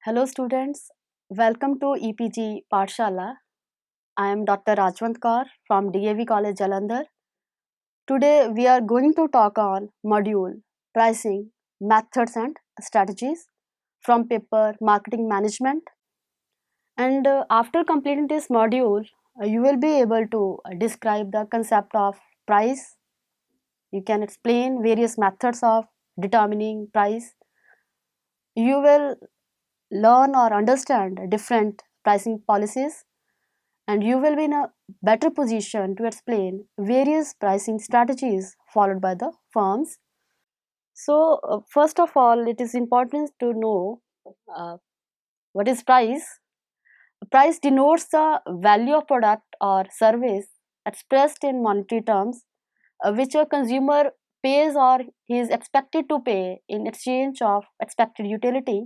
Hello students, welcome to EPG Pathshala. I am Dr. Rajwant Kaur from DAV College Jalandhar. Today we are going to talk on module pricing, methods and strategies from paper marketing management. And after completing this module, you will be able to describe the concept of price. You can explain various methods of determining price. You will learn or understand different pricing policies, and you will be in a better position to explain various pricing strategies followed by the firms. So, first of all, it is important to know uh, what is price. Price denotes the value of product or service expressed in monetary terms, which a consumer pays or he is expected to pay in exchange of expected utility.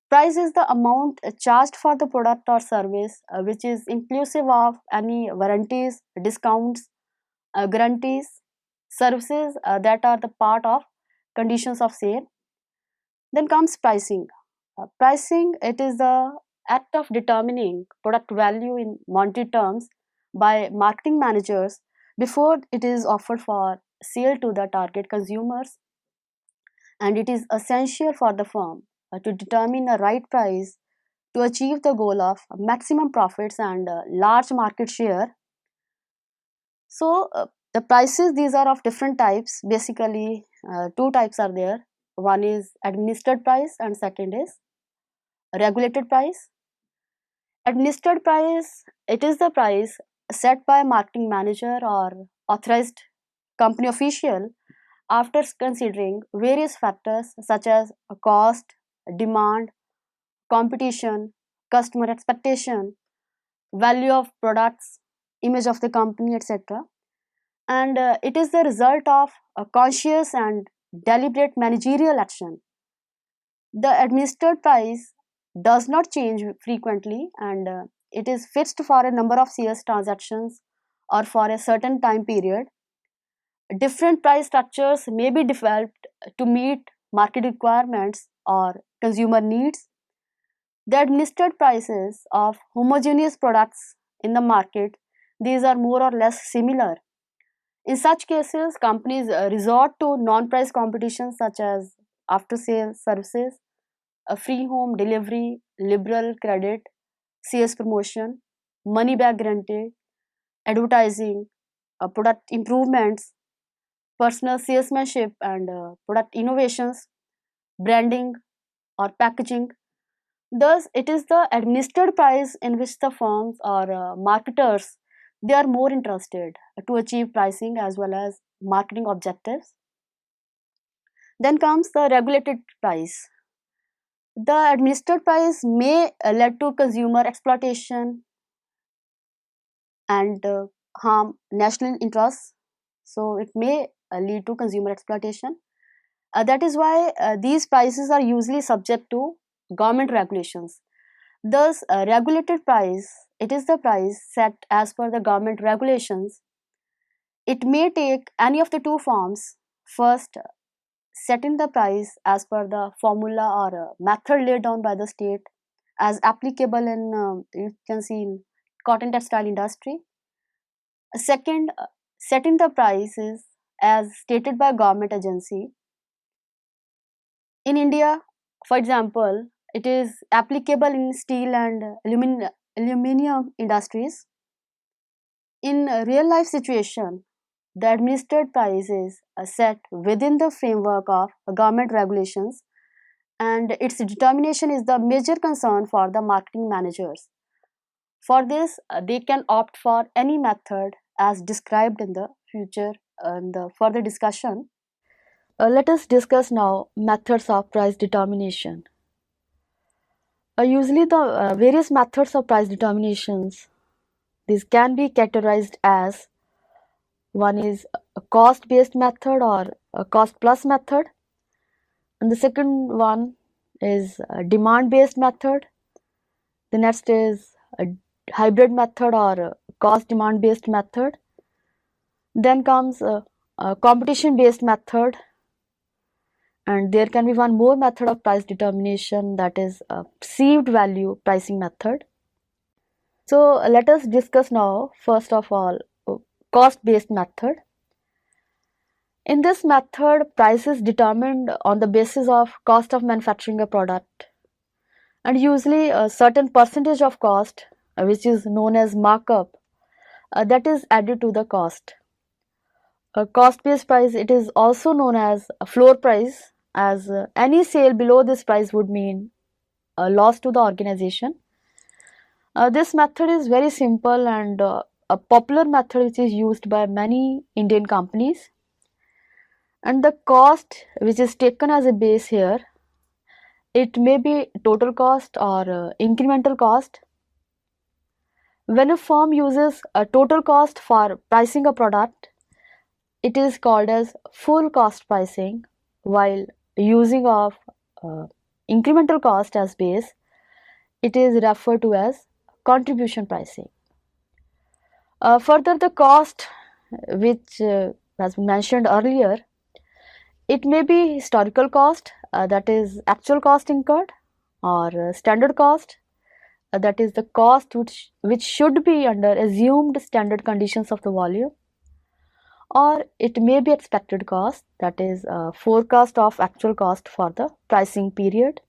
Price is the amount charged for the product or service, which is inclusive of any warranties, discounts, guarantees, services that are the part of conditions of sale. Then comes pricing. Pricing, it is the act of determining product value in monetary terms by marketing managers before it is offered for sale to the target consumers, and it is essential for the firm to determine a right price to achieve the goal of maximum profits and large market share. So, the prices, these are of different types. Basically, two types are there. One is administered price, and second is regulated price. Administered price, it is the price set by marketing manager or authorized company official after considering various factors such as cost, demand, competition, customer expectation, value of products, image of the company, etc. And it is the result of a conscious and deliberate managerial action. The administered price does not change frequently, and it is fixed for a number of CS transactions or for a certain time period. Different price structures may be developed to meet market requirements or consumer needs. The administered prices of homogeneous products in the market, these are more or less similar. In such cases, companies resort to non-price competitions such as after-sale services, a free home delivery, liberal credit, CS promotion, money back guarantee, advertising, product improvements, personal salesmanship, and product innovations, branding or packaging. Thus, it is the administered price in which the firms or marketers, they are more interested to achieve pricing as well as marketing objectives. Then comes the regulated price. The administered price may lead to consumer exploitation and harm national interests. So it may lead to consumer exploitation. That is why these prices are usually subject to government regulations. Thus, regulated price, it is the price set as per the government regulations. It may take any of the two forms. First, setting the price as per the formula or method laid down by the state as applicable in, you can see, in cotton textile industry. Second, setting the prices as stated by government agency. In India, for example, it is applicable in steel and aluminum industries. In a real life situation, the administered price is set within the framework of government regulations, and its determination is the major concern for the marketing managers. For this, they can opt for any method as described in the future in the further discussion. Let us discuss now methods of price determination. Usually, the various methods of price determinations, these can be categorized as: one is a cost based method or a cost plus method, and the second one is a demand based method. The next is a hybrid method or a cost demand based method. Then comes a competition based method, And there can be one more method of price determination, that is a perceived value pricing method. So let us discuss now first of all cost based method. In this method, price is determined on the basis of cost of manufacturing a product, and usually a certain percentage of cost, which is known as markup, that is added to the cost. A cost based price, it is also known as a floor price, as any sale below this price would mean a loss to the organization. This method is very simple and a popular method which is used by many Indian companies. And the cost which is taken as a base here, it may be total cost or incremental cost. When a firm uses a total cost for pricing a product, it is called as full cost pricing, while using of incremental cost as base, it is referred to as contribution pricing. Further, the cost which has been mentioned earlier, it may be historical cost, that is actual cost incurred, or standard cost, that is the cost which should be under assumed standard conditions of the volume, or it may be expected cost, that is forecast of actual cost for the pricing period.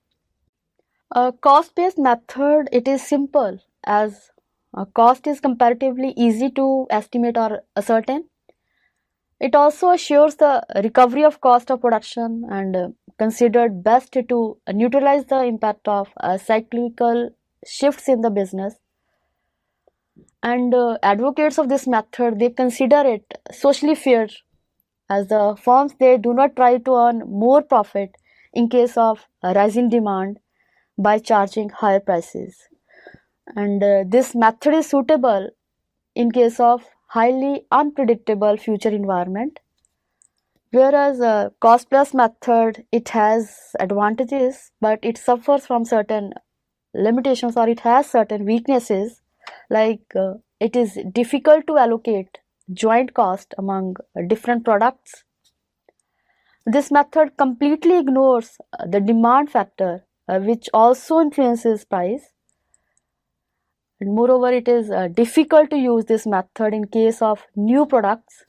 A cost based method, it is simple, as cost is comparatively easy to estimate or ascertain. It also assures the recovery of cost of production and considered best to neutralize the impact of cyclical shifts in the business. And advocates of this method, they consider it socially fair, as the firms, they do not try to earn more profit in case of a rising demand by charging higher prices. And this method is suitable in case of highly unpredictable future environment. Whereas a cost plus method, it has advantages, but it suffers from certain limitations, or it has certain weaknesses, like it is difficult to allocate joint cost among different products. This method completely ignores the demand factor, which also influences price. And moreover, it is difficult to use this method in case of new products.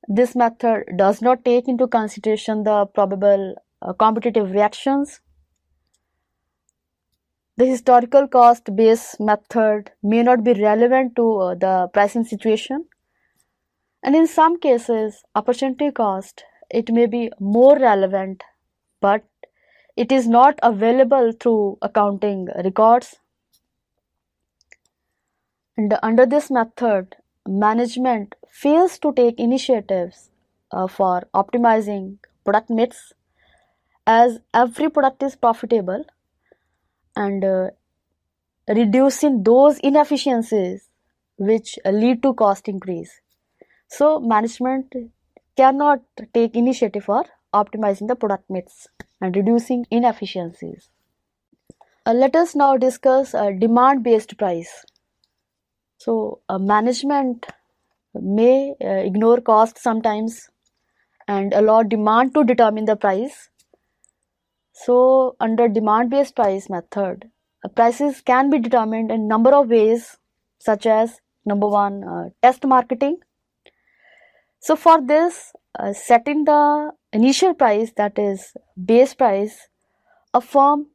This method does not take into consideration the probable competitive reactions. The historical cost based method may not be relevant to the pricing situation. And in some cases, opportunity cost, it may be more relevant, but it is not available through accounting records. And under this method, management fails to take initiatives for optimizing product mix, as every product is profitable, and reducing those inefficiencies which lead to cost increase. So management cannot take initiative for optimizing the product mix and reducing inefficiencies. Let us now discuss demand based price. So management may ignore cost sometimes and allow demand to determine the price. So under demand based price method, prices can be determined in number of ways, such as number one, test marketing. So for this, setting the initial price, that is base price, a firm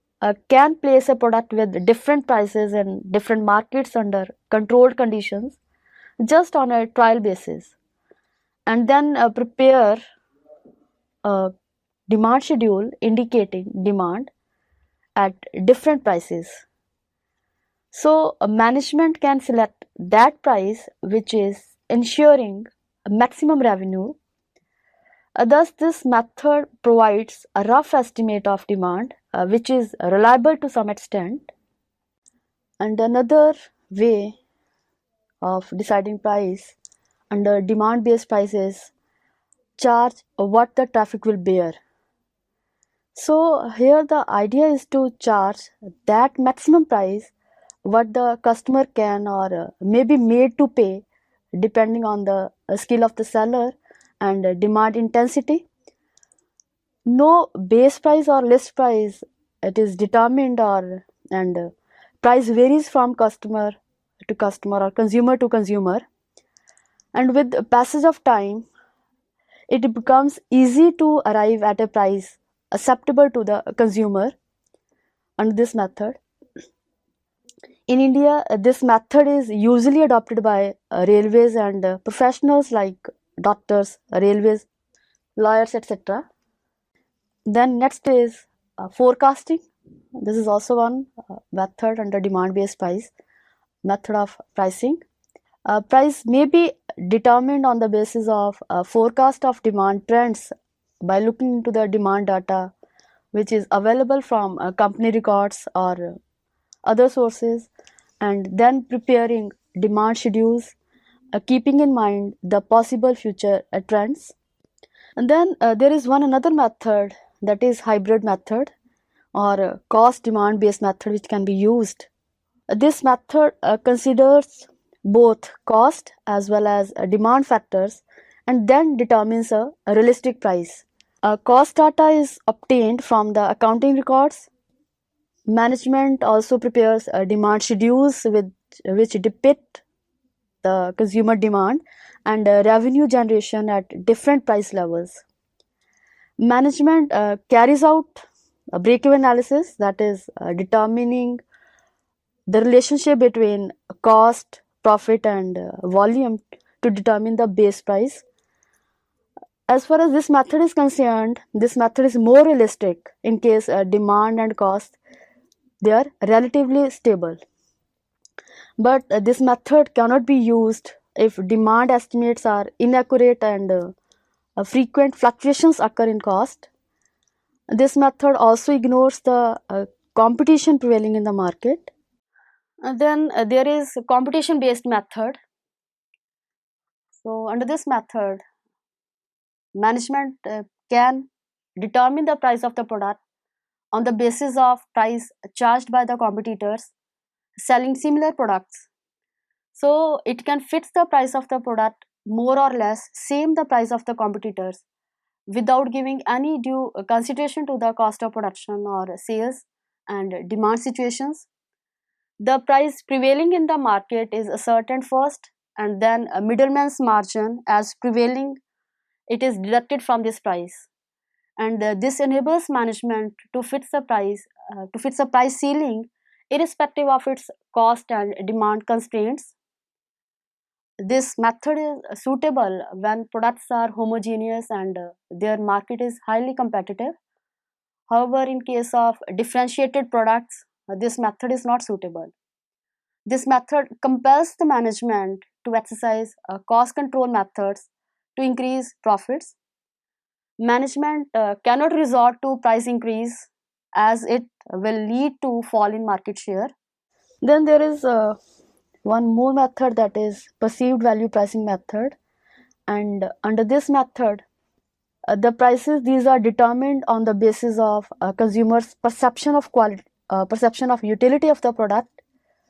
can place a product with different prices in different markets under controlled conditions, just on a trial basis, and then prepare a demand schedule indicating demand at different prices. So management can select that price which is ensuring maximum revenue. Thus, this method provides a rough estimate of demand, which is reliable to some extent. And another way of deciding price under demand based prices, charge what the traffic will bear. So here the idea is to charge that maximum price what the customer can or may be made to pay, depending on the skill of the seller and demand intensity. No base price or list price. It is determined and price varies from customer to customer or consumer to consumer. And with the passage of time, it becomes easy to arrive at a price acceptable to the consumer under this method. In India, this method is usually adopted by railways and professionals like doctors, railways, lawyers, etc. Then next is forecasting. This is also one method under demand-based price method of pricing. Price may be determined on the basis of forecast of demand trends by looking into the demand data which is available from company records or other sources, and then preparing demand schedules, keeping in mind the possible future trends. And then there is one another method, that is hybrid method or cost demand based method, which can be used. This method considers both cost as well as demand factors and then determines a realistic price. Cost data is obtained from the accounting records. Management also prepares demand schedules which depict the consumer demand and revenue generation at different price levels. Management carries out a break-even analysis, that is determining the relationship between cost, profit, and volume to determine the base price. As far as this method is concerned, this method is more realistic in case demand and cost they are relatively stable. But this method cannot be used if demand estimates are inaccurate and frequent fluctuations occur in cost. This method also ignores the competition prevailing in the market. Then there is competition based method. So under this method, management can determine the price of the product on the basis of price charged by the competitors selling similar products. So it can fix the price of the product more or less same the price of the competitors without giving any due consideration to the cost of production or sales and demand situations. The price prevailing in the market is ascertained first, and then a middleman's margin as prevailing, it is deducted from this price. And this enables management to fix the price ceiling irrespective of its cost and demand constraints. This method is suitable when products are homogeneous and their market is highly competitive. However, in case of differentiated products, this method is not suitable. This method compels the management to exercise cost control methods to increase profits. Management cannot resort to price increase as it will lead to fall in market share. Then there is one more method, that is perceived value pricing method, and under this method the prices these are determined on the basis of consumers perception of quality, perception of utility of the product.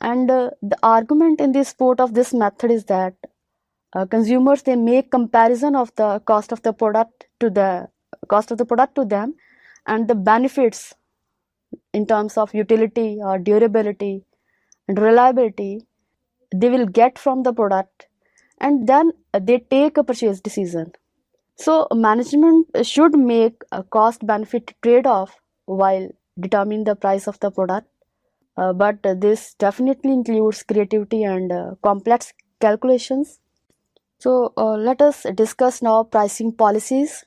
And the argument in the support of this method is that consumers they make comparison of the cost of the product to the cost of the product to them and the benefits in terms of utility or durability and reliability they will get from the product, and then they take a purchase decision. So management should make a cost benefit trade off while determining the price of the product. But this definitely includes creativity and complex calculations. So let us discuss now pricing policies.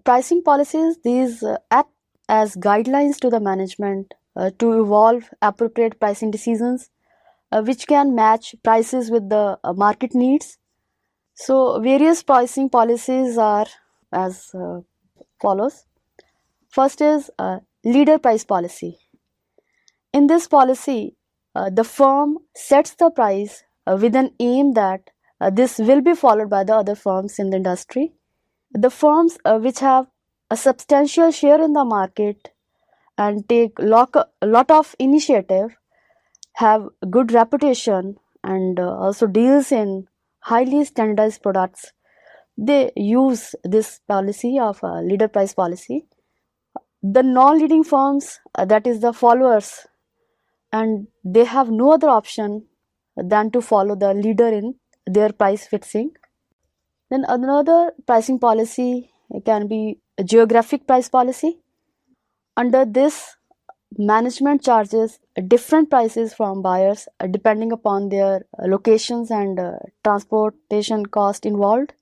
Pricing policies these act as guidelines to the management to evolve appropriate pricing decisions which can match prices with the market needs. So various pricing policies are as follows. First is leader price policy. In this policy, the firm sets the price with an aim that this will be followed by the other firms in the industry. The firms which have a substantial share in the market and take a lot of initiative have good reputation and also deals in highly standardized products they use this policy of leader price policy. The non-leading firms, that is the followers, and they have no other option than to follow the leader in their price fixing. Then another pricing policy can be a geographic price policy. Under this, management charges different prices from buyers depending upon their locations and transportation cost involved.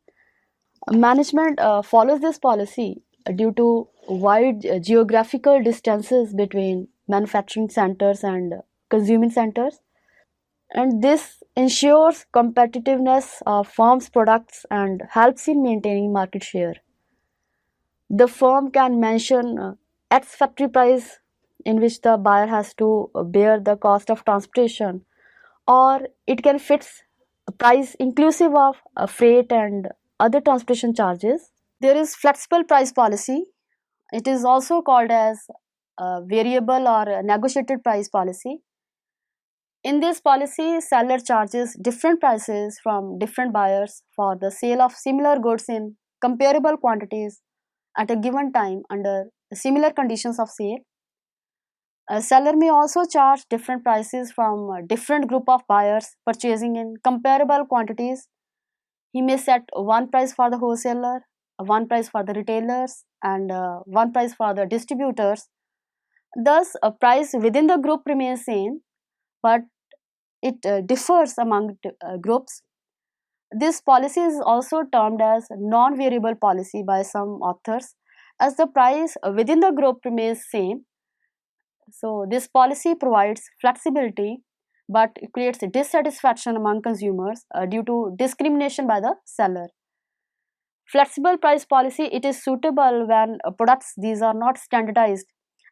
Management follows this policy due to wide geographical distances between manufacturing centers and consuming centers, and this ensures competitiveness of firms' products and helps in maintaining market share. The firm can mention X factory price in which the buyer has to bear the cost of transportation, or it can fix a price inclusive of freight and other transportation charges. There is flexible price policy. It is also called as variable or negotiated price policy. In this policy, seller charges different prices from different buyers for the sale of similar goods in comparable quantities at a given time under similar conditions of sale. A seller may also charge different prices from a different group of buyers purchasing in comparable quantities. He may set one price for the wholesaler, one price for the retailers, and one price for the distributors. Thus, a price within the group remains same, but it differs among groups. This policy is also termed as non-variable policy by some authors, as the price within the group remains same. So this policy provides flexibility but creates dissatisfaction among consumers due to discrimination by the seller. Flexible price policy, it is suitable when products these are not standardized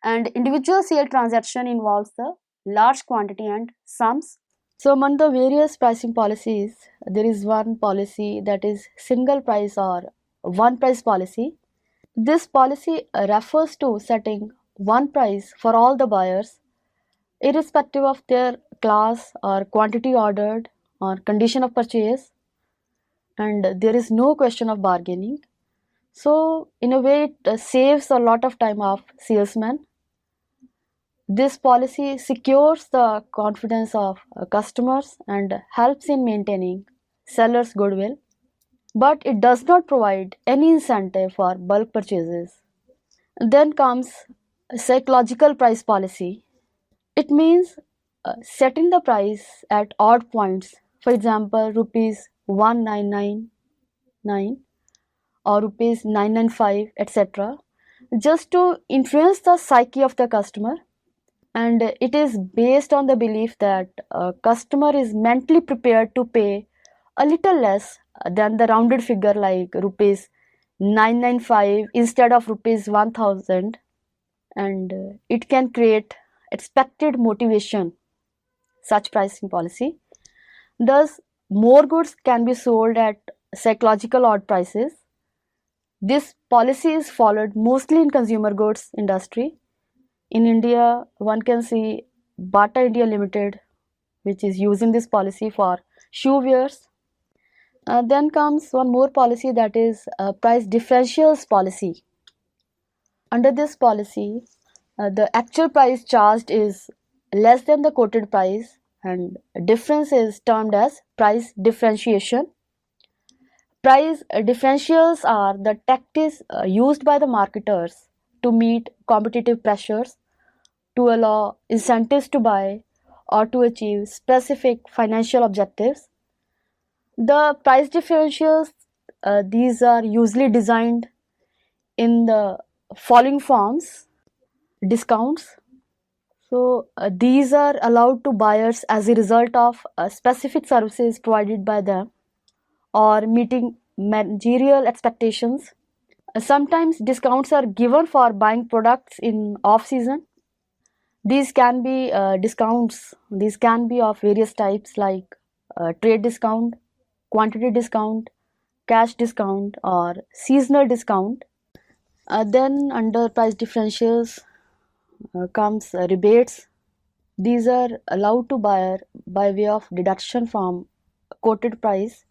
and individual sale transaction involves the large quantity and sums. So among the various pricing policies, there is one policy that is single price or one price policy. This policy refers to setting one price for all the buyers, irrespective of their class or quantity ordered or condition of purchase, and there is no question of bargaining. So, in a way, it saves a lot of time of salesmen. This policy secures the confidence of customers and helps in maintaining sellers' goodwill, but it does not provide any incentive for bulk purchases. Then comes psychological price policy. It means setting the price at odd points, for example, rupees 1999 or rupees 995, etc., just to influence the psyche of the customer. And it is based on the belief that a customer is mentally prepared to pay a little less than the rounded figure like rupees 995 instead of rupees 1000, and it can create expected motivation, such pricing policy. Thus, more goods can be sold at psychological odd prices. This policy is followed mostly in consumer goods industry. In India, one can see Bata India Limited, which is using this policy for shoe wears. Then comes one more policy, that is price differentials policy. Under this policy, the actual price charged is less than the quoted price, and difference is termed as price differentiation. Price differentials are the tactics used by the marketers to meet competitive pressures, to allow incentives to buy, or to achieve specific financial objectives. The price differentials, these are usually designed in the following forms: discounts. So these are allowed to buyers as a result of specific services provided by them or meeting managerial expectations. Sometimes discounts are given for buying products in off season. These can be discounts, these can be of various types like trade discount, quantity discount, cash discount, or seasonal discount. Then under price differentials comes rebates. These are allowed to buyer by way of deduction from quoted price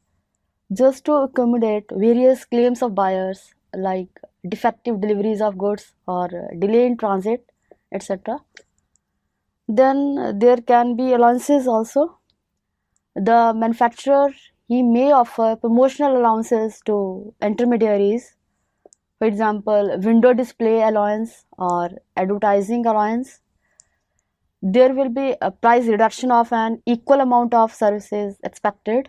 just to accommodate various claims of buyers like defective deliveries of goods or delay in transit, etc. Then there can be allowances also. The manufacturer, he may offer promotional allowances to intermediaries, for example, window display allowance or advertising allowance. There will be a price reduction of an equal amount of services expected.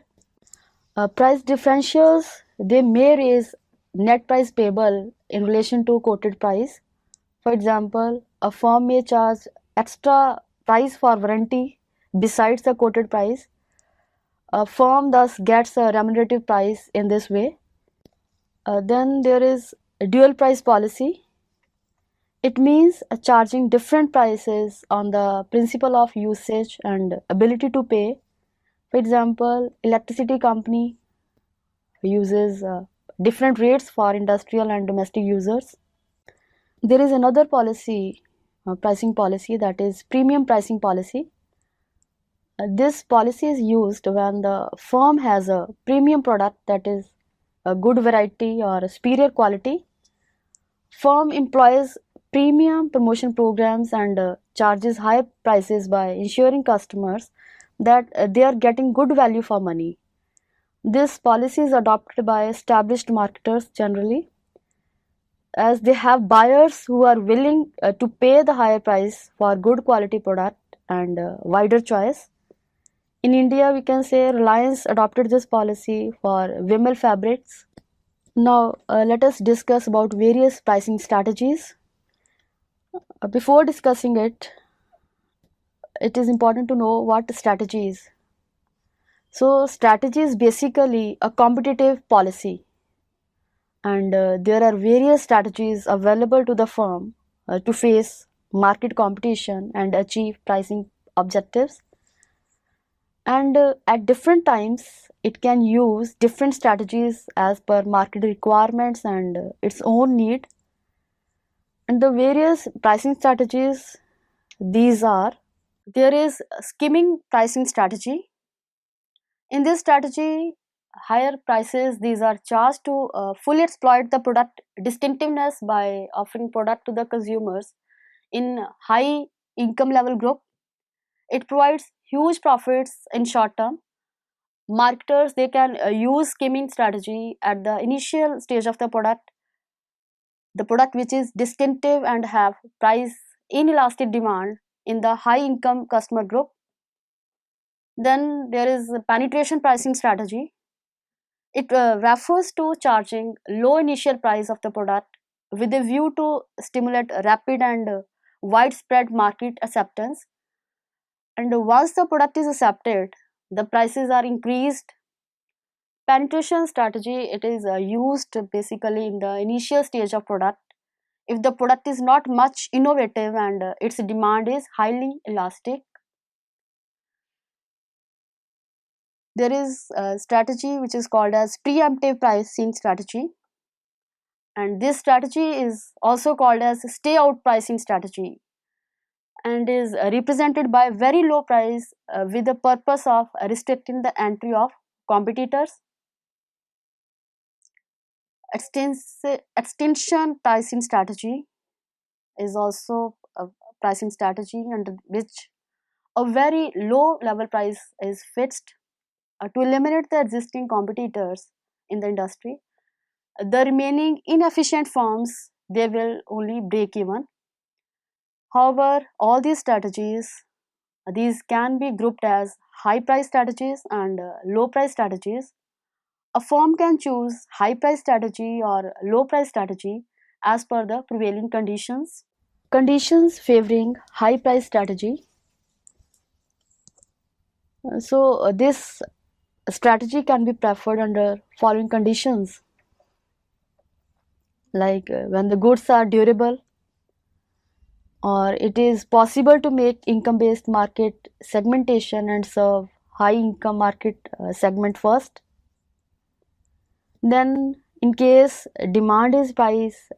Price differentials, they may raise net price payable in relation to quoted price. For example, a firm may charge extra price for warranty besides the quoted price. A firm thus gets a remunerative price in this way. Then there is a dual price policy. It means charging different prices on the principle of usage and ability to pay. For example, electricity company uses different rates for industrial and domestic users. There is another policy, pricing policy, that is premium pricing policy. This policy is used when the firm has a premium product, that is a good variety or a superior quality. Firm employs premium promotion programs and charges high prices by ensuring customers that they are getting good value for money. This policy is adopted by established marketers generally, as they have buyers who are willing to pay the higher price for good quality product and wider choice. In India, we can say Reliance adopted this policy for Vimal fabrics. Now, let us discuss about various pricing strategies. Before discussing it, it is important to know what strategy is. So, strategy is basically a competitive policy, and there are various strategies available to the firm to face market competition and achieve pricing objectives. And at different times, it can use different strategies as per market requirements and its own need. And the various pricing strategies, these are: there is skimming pricing strategy. In this strategy, higher prices these are charged to fully exploit the product distinctiveness by offering product to the consumers in high income level group. It provides huge profits in short term. Marketers, they can use skimming strategy at the initial stage of the product which is distinctive and have price inelastic demand in the high income customer group. Then there is a penetration pricing strategy. It refers to charging low initial price of the product with a view to stimulate rapid and widespread market acceptance. And once the product is accepted, the prices are increased. Penetration strategy, it is used basically in the initial stage of product if the product is not much innovative and its demand is highly elastic. There is a strategy which is called as preemptive pricing strategy, and this strategy is also called as stay out pricing strategy and is represented by very low price with the purpose of restricting the entry of competitors. Extension pricing strategy is also a pricing strategy under which a very low level price is fixed to eliminate the existing competitors in the industry. The remaining inefficient firms, they will only break even. However, all these strategies, these can be grouped as high price strategies and low price strategies. A firm can choose high price strategy or low price strategy as per the prevailing conditions. Conditions favoring high price strategy. This strategy can be preferred under following conditions, like when the goods are durable, or it is possible to make income based market segmentation and serve high income market segment first. Then in case demand is price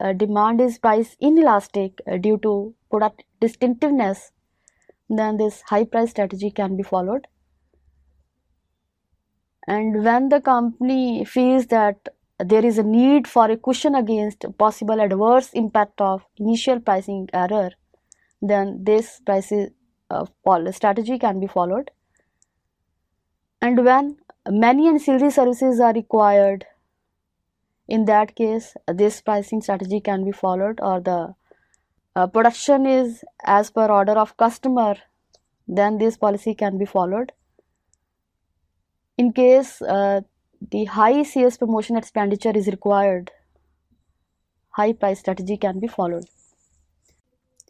inelastic due to product distinctiveness, then this high price strategy can be followed. And when the company feels that there is a need for a cushion against possible adverse impact of initial pricing error, then this pricing strategy can be followed. And when many ancillary services are required, in that case, this pricing strategy can be followed, or the production is as per order of customer, then this policy can be followed. In case the high sales promotion expenditure is required, high price strategy can be followed.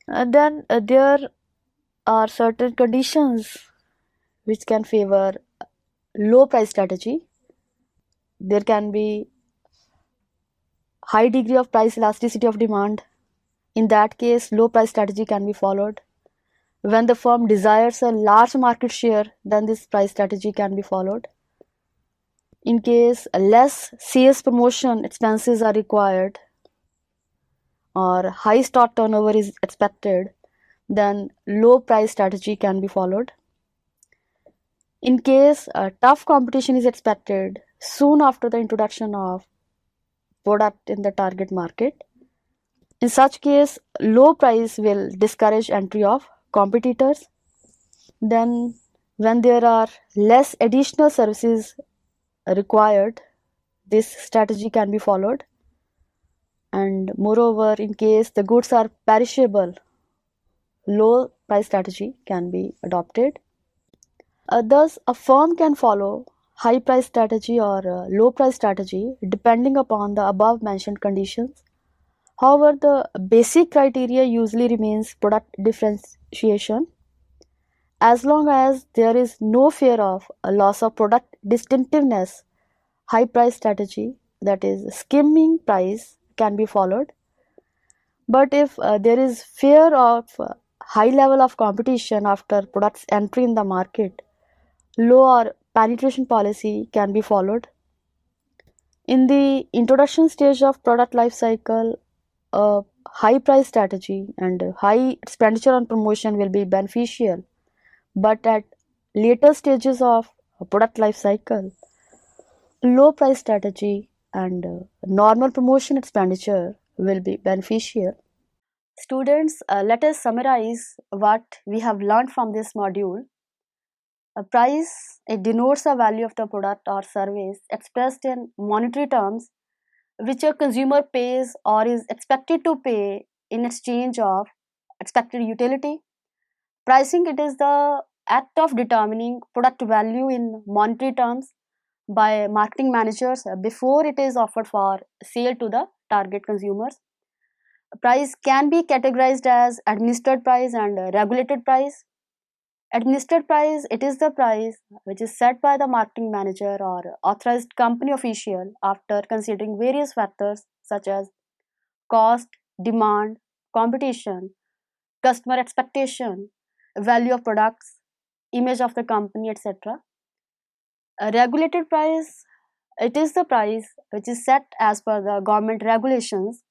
Then there are certain conditions which can favor low price strategy. There can be high degree of price elasticity of demand. In that case, low price strategy can be followed. When the firm desires a large market share, then this price strategy can be followed. In case less sales promotion expenses are required or high stock turnover is expected, then low price strategy can be followed. In case tough competition is expected soon after the introduction of product in the target market, in such case low price will discourage entry of competitors. Then when there are less additional services required, this strategy can be followed. And moreover, in case the goods are perishable, low price strategy can be adopted. Thus, a firm can follow high price strategy or low price strategy depending upon the above mentioned conditions. However, the basic criteria usually remains product differentiation. As long as there is no fear of a loss of product distinctiveness, high price strategy, that is skimming price, can be followed. But if there is fear of high level of competition after products entry in the market, low or penetration policy can be followed. In the introduction stage of product life cycle, a high price strategy and high expenditure on promotion will be beneficial. But at later stages of product life cycle, low price strategy and normal promotion expenditure will be beneficial. Students, let us summarize what we have learned from this module. A price, it denotes the value of the product or service expressed in monetary terms which a consumer pays or is expected to pay in exchange of expected utility. Pricing, it is the act of determining product value in monetary terms by marketing managers before it is offered for sale to the target consumers. Price can be categorized as administered price and regulated price. Administered price, it is the price which is set by the marketing manager or authorized company official after considering various factors such as cost, demand, competition, customer expectation, value of products, image of the company, etc. A regulated price, it is the price which is set as per the government regulations.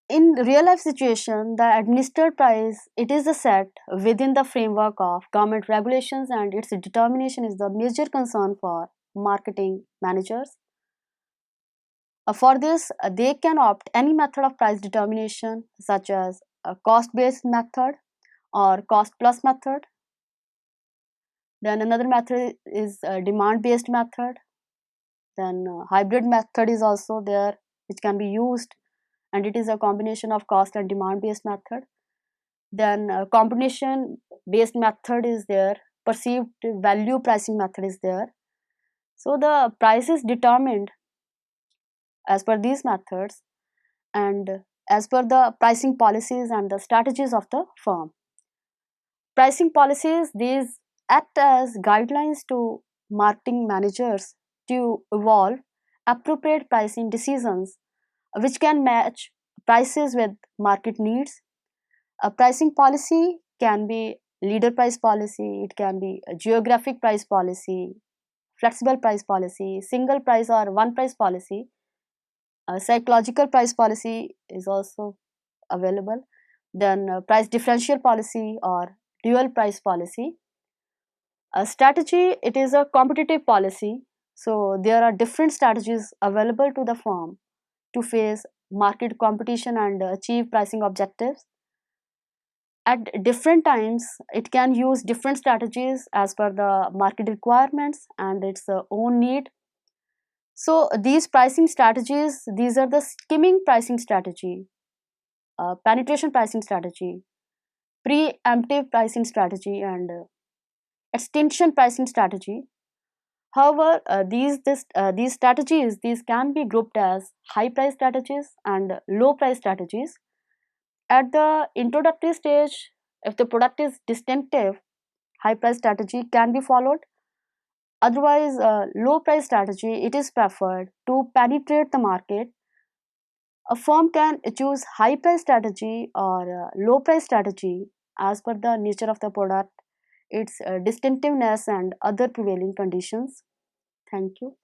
In real life situation, the administered price, it is the set within the framework of government regulations, and its determination is the major concern for marketing managers. For this, they can opt any method of price determination such as a cost based method or cost plus method. Then another method is a demand based method. Then hybrid method is also there which can be used, and it is a combination of cost and demand based method. Then combination based method is there, perceived value pricing method is there. So the price is determined as per these methods and as per the pricing policies and the strategies of the firm. Pricing policies, these act as guidelines to marketing managers to evolve appropriate pricing decisions which can match prices with market needs. A pricing policy can be leader price policy, it can be a geographic price policy, flexible price policy, single price or one price policy. A psychological price policy is also available. Then price differential policy or dual price policy. A strategy, it is a competitive policy. So there are different strategies available to the firm to face market competition and achieve pricing objectives. At different times, it can use different strategies as per the market requirements and its own need. So these pricing strategies, these are the skimming pricing strategy, penetration pricing strategy, preemptive pricing strategy, and extension pricing strategy. However, these strategies, these can be grouped as high price strategies and low price strategies. At the introductory stage, if the product is distinctive, high price strategy can be followed. Otherwise, low price strategy, it is preferred to penetrate the market. A firm can choose high price strategy or low price strategy as per the nature of the product, its distinctiveness, and other prevailing conditions. Thank you.